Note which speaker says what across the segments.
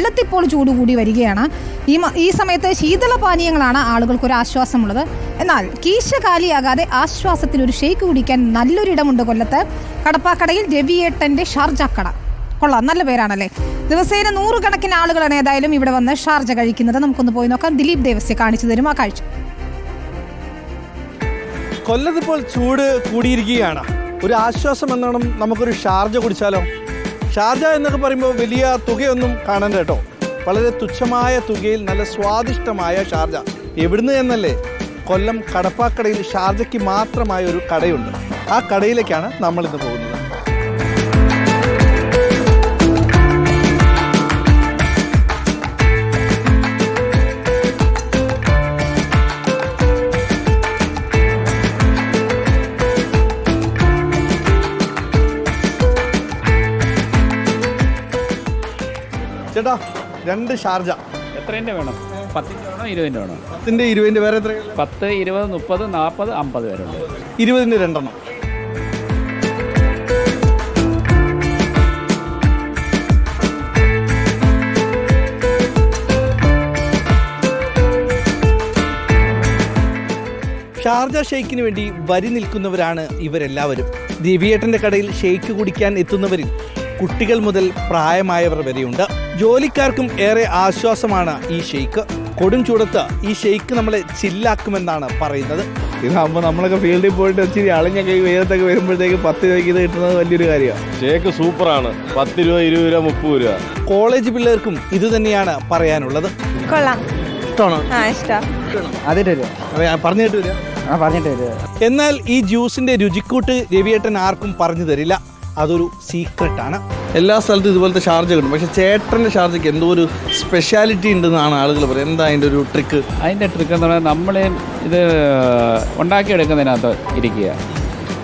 Speaker 1: കൊല്ലത്തിപ്പോൾ ചൂട് കൂടി വരികയാണ്. ഈ സമയത്ത് ശീതളപാനീയങ്ങളാണ് ആളുകൾക്കൊരു ആശ്വാസമുള്ളത്. എന്നാൽ കീശ കാലിയാകാതെ ആശ്വാസത്തിനൊരു ഷെയ്ക്ക് കുടിക്കാൻ നല്ലൊരിടമുണ്ട് കൊല്ലത്ത്. കടപ്പാക്കടയിൽ രവിയേട്ടൻ്റെ ഷാർജ കട. കൊള്ളാം, നല്ല പേരാണല്ലേ. ദിവസേന 100 കണക്കിന് ആളുകളാണ് ഏതായാലും ഇവിടെ വന്ന് ഷാർജ കഴിക്കുന്നത്. നമുക്കൊന്ന് പോയി നോക്കാം. ദിലീപ് ദേവസ്യ കാണിച്ചു തരും ആ കാഴ്ച.
Speaker 2: കൊല്ലത്തിപ്പോൾ ചൂട് കൂടിയിരിക്കുകയാണ്. ഒരു ആശ്വാസം എന്നോണം നമുക്കൊരു ഷാർജ കുടിച്ചാലോ? ഷാർജ എന്നൊക്കെ പറയുമ്പോൾ വലിയ തുകയൊന്നും കാണണ്ട കേട്ടോ. വളരെ തുച്ഛമായ തുകയിൽ നല്ല സ്വാദിഷ്ടമായ ഷാർജ. എവിടുന്ന് എന്നല്ലേ, കൊല്ലം കടപ്പാക്കടയിൽ ഷാർജയ്ക്ക് മാത്രമായ ഒരു കടയുണ്ട്. ആ കടയിലേക്കാണ് നമ്മളിന്ന് പോകുന്നത്. ചേട്ടാ, 2 ഷാർജ
Speaker 3: എത്രേൻ്റെ വേണം? 10 വേണോ 20 വേണോ?
Speaker 2: 10ൻ്റെ 20ൻ്റെ വേറെ എത്ര?
Speaker 3: 10, 20, 30, 40, 50 വരെ ഉണ്ട്.
Speaker 2: 20ൻ്റെ 2 ഷാർജ ഷെയ്ക്കിന് വേണ്ടി വരി നിൽക്കുന്നവരാണ് ഇവരെല്ലാവരും. രവിയേട്ടൻ്റെ കടയിൽ ഷെയ്ക്ക് കുടിക്കാൻ എത്തുന്നവരിൽ കുട്ടികൾ മുതൽ പ്രായമായവർ വരെയുണ്ട്. ജോലിക്കാർക്കും ഏറെ ആശ്വാസമാണ് ഈ ഷെയ്ക്ക്. കൊടും ചൂടത്ത് ഈ ഷെയ്ക്ക് നമ്മളെ ചില്ലാക്കുമെന്നാണ് പറയുന്നത്.
Speaker 4: ഇതാകുമ്പോൾ നമ്മളൊക്കെ ഫീൽഡിൽ പോയിട്ട് ഇച്ചിരി അളിഞ്ഞ കൈ വെയിലത്തൊക്കെ വരുമ്പോഴത്തേക്ക് 10 രൂപയ്ക്ക് ഇത് കിട്ടുന്നത് വലിയൊരു കാര്യമാണ്.
Speaker 5: ഷേക്ക് സൂപ്പറാണ്. 10 രൂപ, 20 രൂപ, 30 രൂപ.
Speaker 2: കോളേജ് പിള്ളേർക്കും ഇത് തന്നെയാണ് പറയാനുള്ളത്.
Speaker 6: കൊള്ളാം,
Speaker 2: ഇഷ്ടമാണോ? പറഞ്ഞിട്ട് വരിക. എന്നാൽ ഈ ജ്യൂസിന്റെ രുചിക്കൂട്ട് രവിയേട്ടൻ ആർക്കും പറഞ്ഞു തരില്ല. അതൊരു സീക്രട്ടാണ്. എല്ലാ സ്ഥലത്തും ഇതുപോലത്തെ ഷാർജ കിട്ടും, പക്ഷെ ചേട്ടൻ്റെ ഷാർജയ്ക്ക് എന്തോ ഒരു സ്പെഷ്യാലിറ്റി ഉണ്ടെന്നാണ് ആളുകൾ പറയുന്നത്. എന്താ അതിൻ്റെ ഒരു ട്രിക്ക്?
Speaker 3: അതിൻ്റെ ട്രിക്ക് എന്ന് പറഞ്ഞാൽ നമ്മൾ ഇത് ഉണ്ടാക്കിയെടുക്കുന്നതിനകത്ത് ഇരിക്കുക.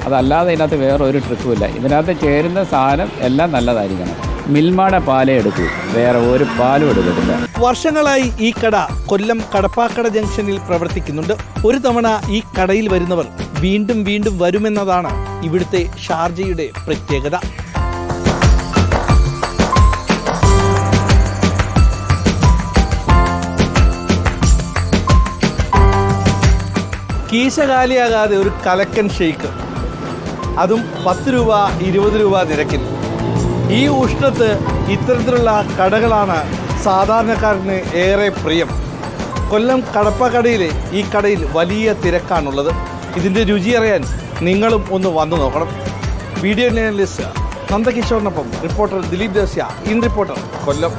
Speaker 3: അതല്ലാതെ ഇതിനകത്ത് വേറെ ഒരു ട്രിക്കുമില്ല. ഇതിനകത്ത് ചേരുന്ന സാധനം എല്ലാം നല്ലതായിരിക്കണം. മിൽമയുടെ പാലേ എടുക്കൂ, വേറെ ഒരു പാലും എടുക്കത്തില്ല.
Speaker 2: വർഷങ്ങളായി ഈ കട കൊല്ലം കടപ്പാക്കട ജംഗ്ഷനിൽ പ്രവർത്തിക്കുന്നുണ്ട്. ഒരു തവണ ഈ കടയിൽ വരുന്നവർ വീണ്ടും വീണ്ടും വരുമെന്നതാണ് ഇവിടുത്തെ ഷാർജയുടെ പ്രത്യേകത. കീശ കാലിയാകാതെ ഒരു കലക്കൻ ഷെയ്ക്ക്, അതും 10 രൂപ 20 രൂപ നിരക്കിൽ. ഈ ഉഷ്ണത്ത് ഇത്തരത്തിലുള്ള കടകളാണ് സാധാരണക്കാരന് ഏറെ പ്രിയം. കൊല്ലം കടപ്പാക്കടയിലെ ഈ കടയിൽ വലിയ തിരക്കാണുള്ളത്. ഇതിൻ്റെ രുചി അറിയാൻ നിങ്ങളും ഒന്ന് വന്നു നോക്കണം. വീഡിയോ ജേർണലിസ്റ്റ് നന്ദകിഷോറിനൊപ്പം reporter Dileep Devasya, in reporter, Kollam.